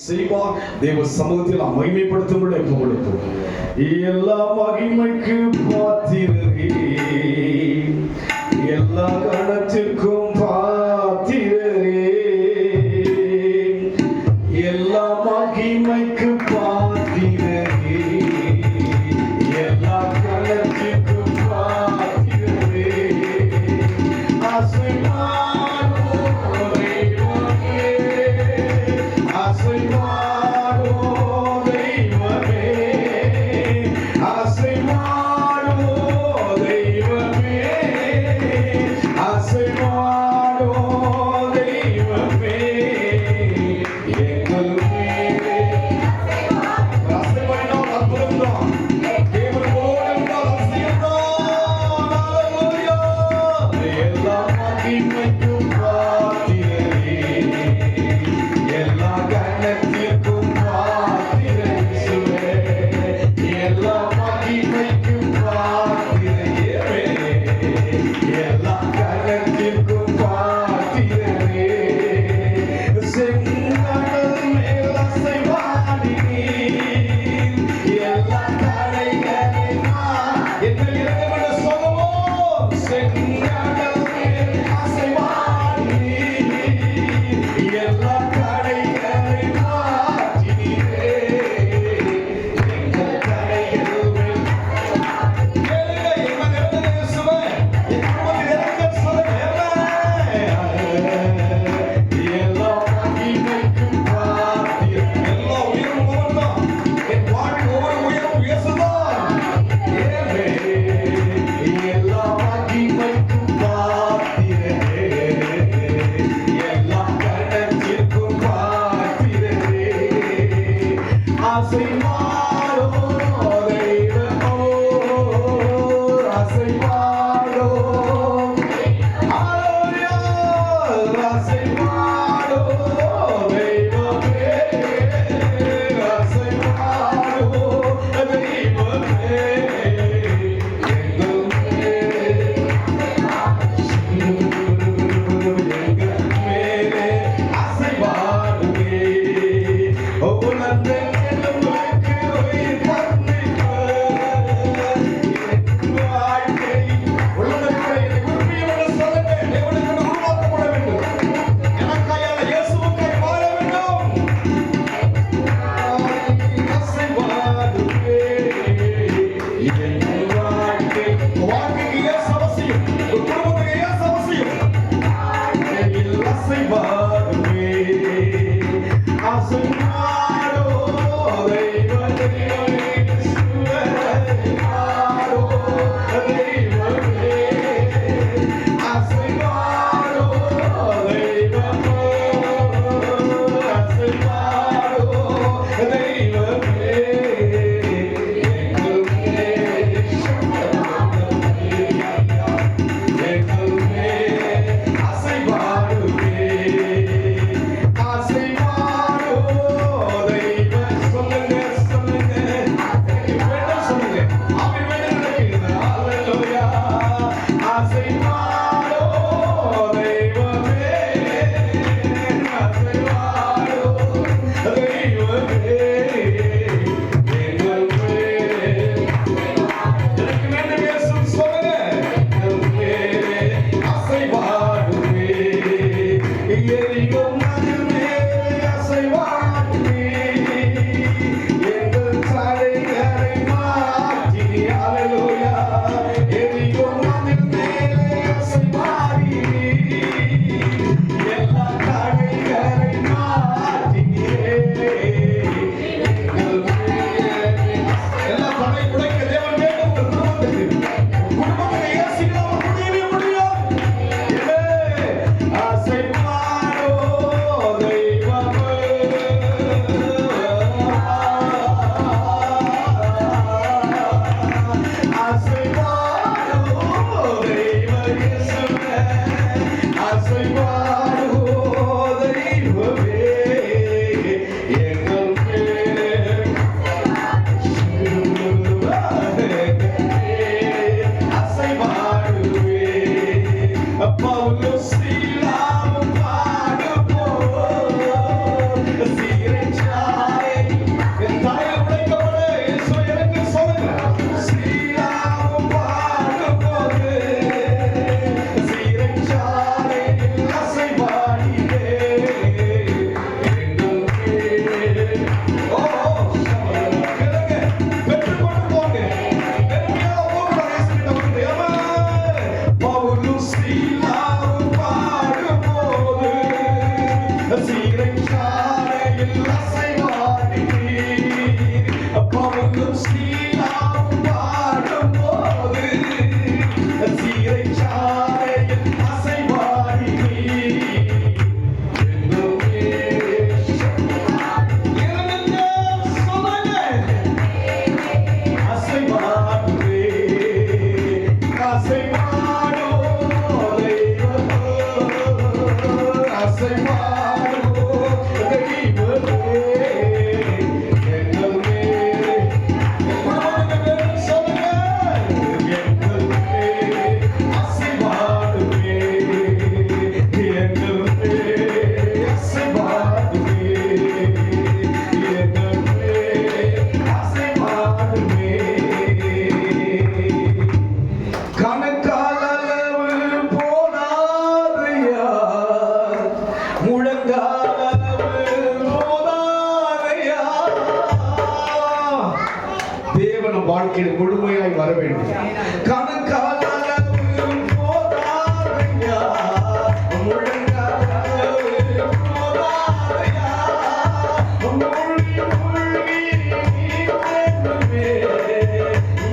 செய்வார். தேவ சமூகத்தில் நாம் மகிமைப்படுத்தும்படி ஒப்புக்கொடுப்போம். எல்லா மகிமைக்கு பாத்திரரே, எல்லா கணத்திற்கும் பாத்திரரே, எல்லா மகிமைக்கு பாத்திரரே, எல்லா கணத்திற்கும் பாத்திரரே, Asay ஓ கேளுங்க, பெற்றுக்கொண்டு போங்க. வெறுமையா போகக்கூடாது. இயேசுகிட்ட வந்து பவுலும் சீலாவும் பாடும்போது சிறைச்சாலையில் அசைவாடினீர். பவுலும் சீலாவும் பாடும்போது சிறைச்சாலையில் அசைவாடினீர். வாழ்க்கையில் முழுமையாய் வர வேண்டும். கணக்கால் அளவு போதாதையா, முழங்கால் அளவு போதாதையா, மூழ்கி மூழ்கி நீந்தனுமே,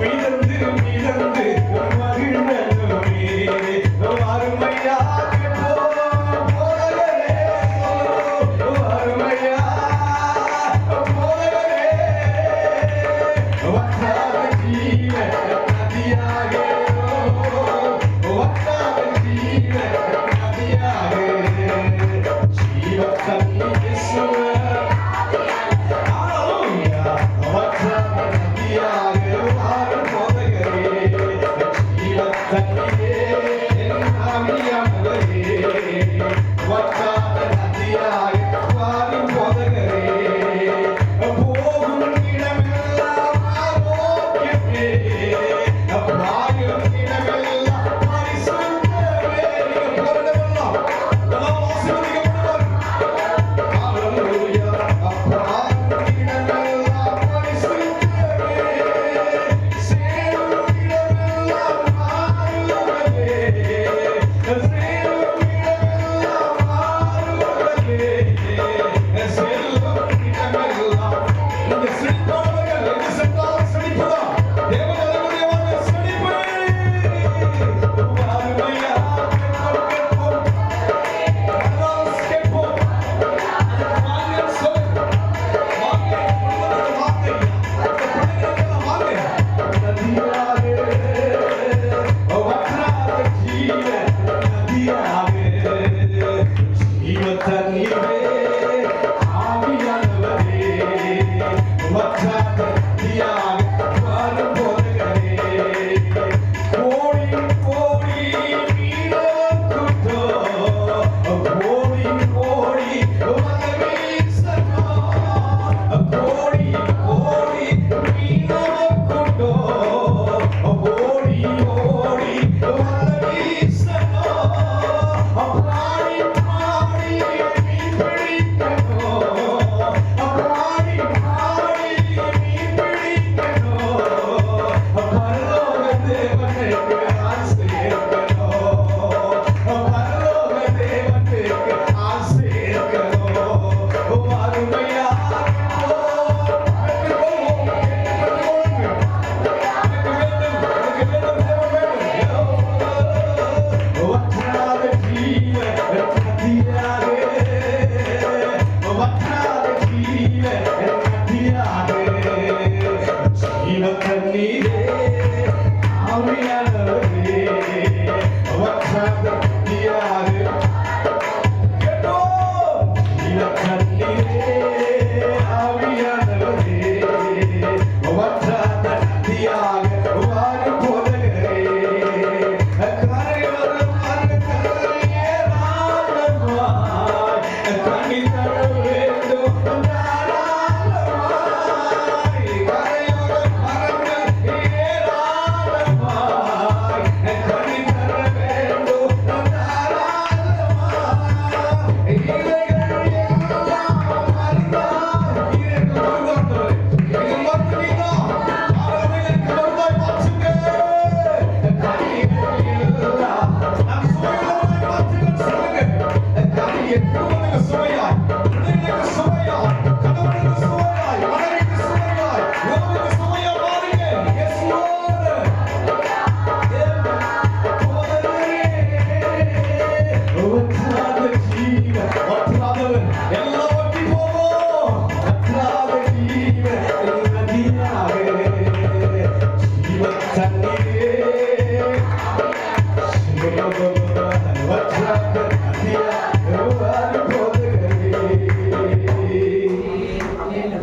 மிதந்து மிதந்து மகிழனுமே, அருமையாக போதகரே, அருமையாக போதகரே, நதியாக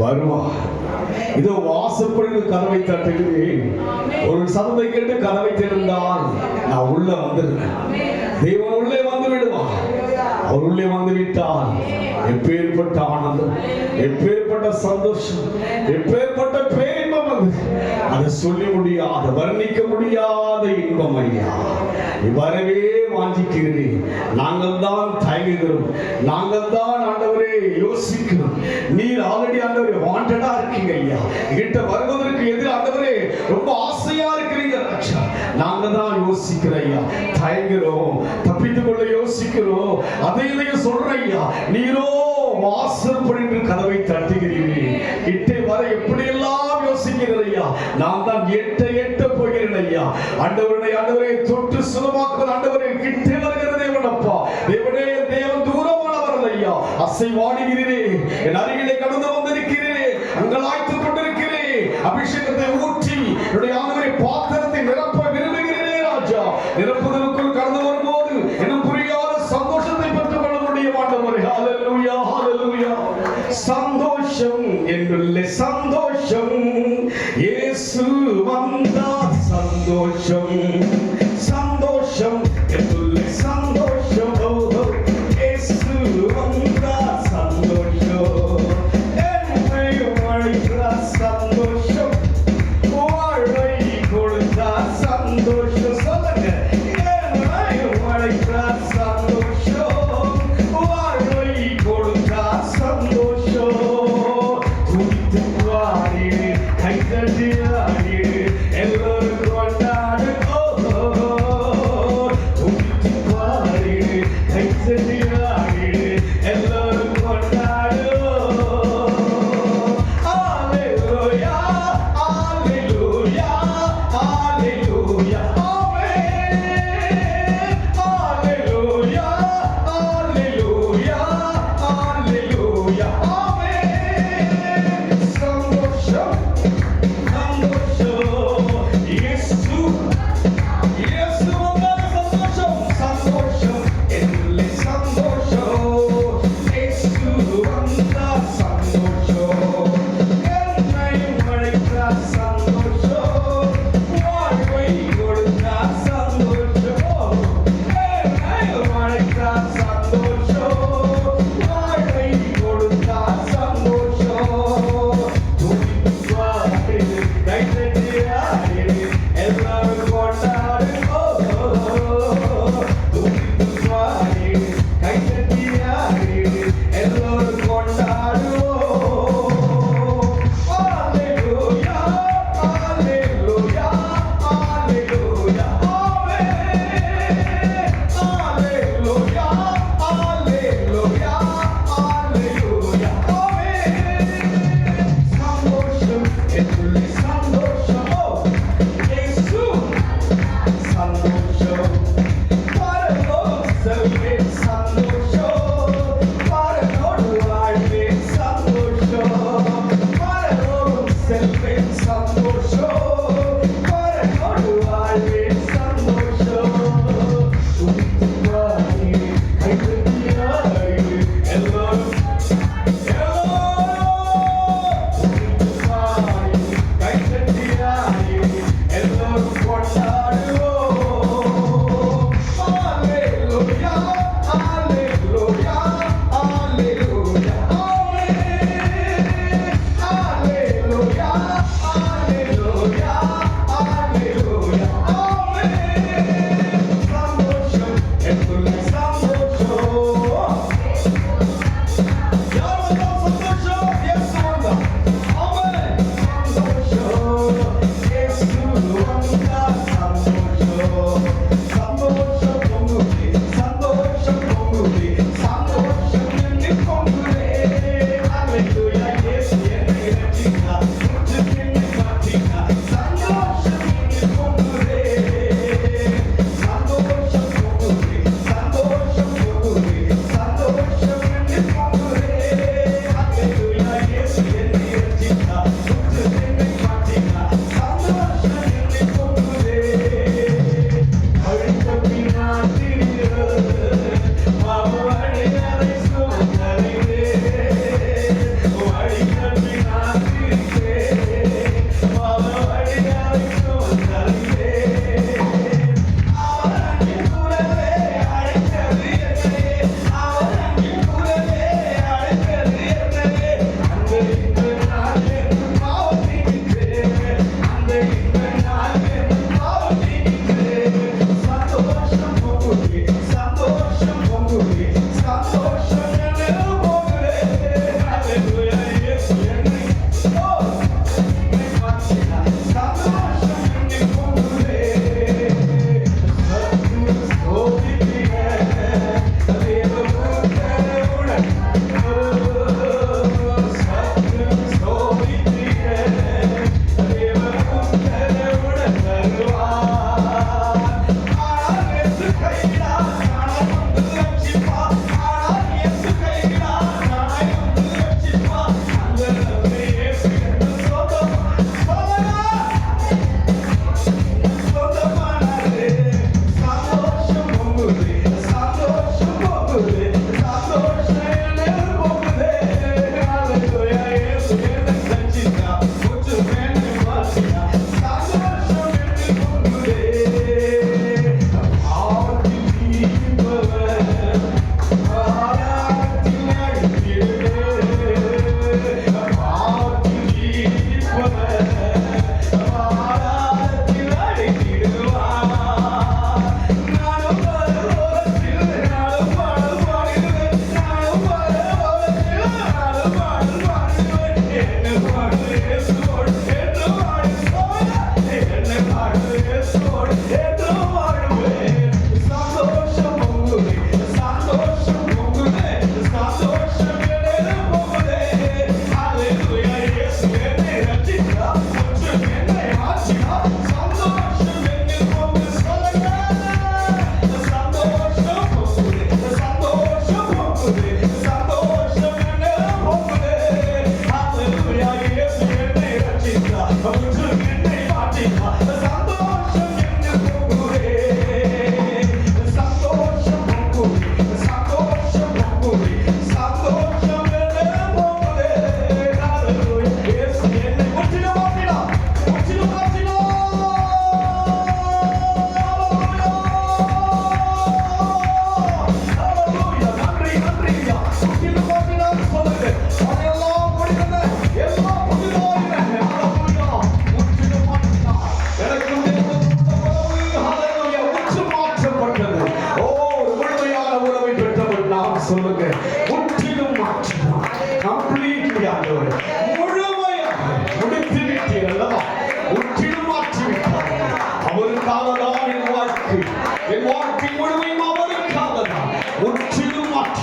வருவார். இதோ வாசப்படியில் கதவை தட்டுகிறேன். ஒரு சத்தத்தை கேட்டு கதவை திறந்தால் நான் உள்ள வந்துடுறேன். தேவன் உள்ளே வந்து விடுவார். அவர் உள்ளே வந்து விட்டால் எப்பேற்பட்ட ஆனந்தம், எப்பேற்பட்ட சந்தோஷம், எப்பேற்பட்ட பேரின்பம், வந்து அதை சொல்லி முடியாத, வர்ணிக்க முடியாத இன்பம். ஐயா, வரவே வாஞ்சிக்கிறேன். நாங்கள் தான் தயங்குகிறோம், நாங்கள் தான் ஆண்டவரே யோசிக்கிறோம். நீர் ஆல்ரெடி ஆண்டவரே வாண்டடா இருக்கீங்க ஐயா. கிட்ட வருவதற்கு எதிராக ஆண்டவரே ரொம்ப ஆசையா இருக்கிறீங்க ராஜா. நாங்க தான் யோசிக்கிறோம் ஐயா, தயங்குறோம், தப்பித்துக் கொள்ள யோசிக்கிறோம். அதையும் சொல்றேன் ஐயா, நீரோ வாசற்படி கதவை தட்டுகிறீர்கள். கிட்டே வர எப்படியெல்லாம் யோசிக்கிறேன் ஐயா. நான் தான் எட்ட போகிறேன் ஐயா. ஆண்டவரே, ஆண்டவரே தொட்டு சுகமாக்குவது ஆண்டவரே கிட்டே வருகிற தேவன் அப்பா. தேவனே, தேவன் தூரமானவர் ஐயா. அசைவாடுகிறீரே, என் அருகிலே கடந்து வந்திருக்கிறீரே, அங்கலாய்த்துக் கொண்டிருக்கிறே. அபிஷேகத்தை ஊற்றி என்னுடைய ஆண்டவரே பாத்திரத்தை நிரப்ப விரும்புகிறேன் ராஜா. நிரப்புதலுக்குள் கடந்து வரும்போது இன்னும் புரியாத சந்தோஷத்தை பெற்றுக் கொள்ள முடியும் ஆண்டவரே. ஹல்லேலூயா, ஹல்லேலூயா. சந்தோஷம் என்றுள்ள சந்தோஷம், இயேசு வந்தார். சந்தோஷம், சந்தோஷம் என்றுள்ள சந்தோஷம், இயேசு வந்தார். சந்தோஷம் என்னை அழைத்தார். சந்தோஷம் வாழ்வை கொடுத்தார். சந்தோஷம் சொல்லுங்க, என்னை அழைத்தார். சந்தோஷம் வாழ்வை கொடுத்தார். சந்தோஷம் துடித்து பாடிடு, கைதட்டி ஆடிடு, எல்லோரும் கொண்டாடு. துடித்து பாடிடு, கைதட்டி ஆடிடு, எல்லோரும் கொண்டாடு. ஹல்லேலூயா, ஹல்லேலூயா, ஹல்லேலூயா, ஆமென். ஹல்லேலூயா, ஹல்லேலூயா, ஹல்லேலூயா, ஆமென். சந்தோஷம், சந்தோஷம்,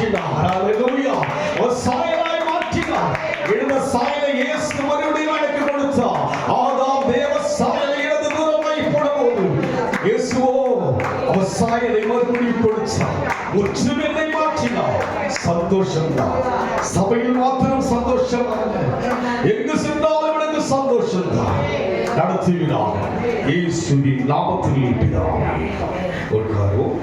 மாற்றினார். ஹalleluya. ஒரு சாயலாய் மாற்றினார். இந்த சாயலை இயேசு மறுபடியும் எனக்கு கொடுத்தார். ஆதாம் தேவ சாயலை இழந்து தூரமாய் போனபோது இயேசுவோ அவர் சாயலை மறுபடியும் கொடுத்தார். முற்றிலுமே மாற்றினார். சந்தோஷம் தான். சபையில் மாத்திரம் சந்தோஷம் அல்ல, எங்கு சென்றாலும் எனக்கு சந்தோஷம் தான். நடத்துகிறார் இயேசுவின் நாமத்தில் பிதாவே. ஒரு காரியம்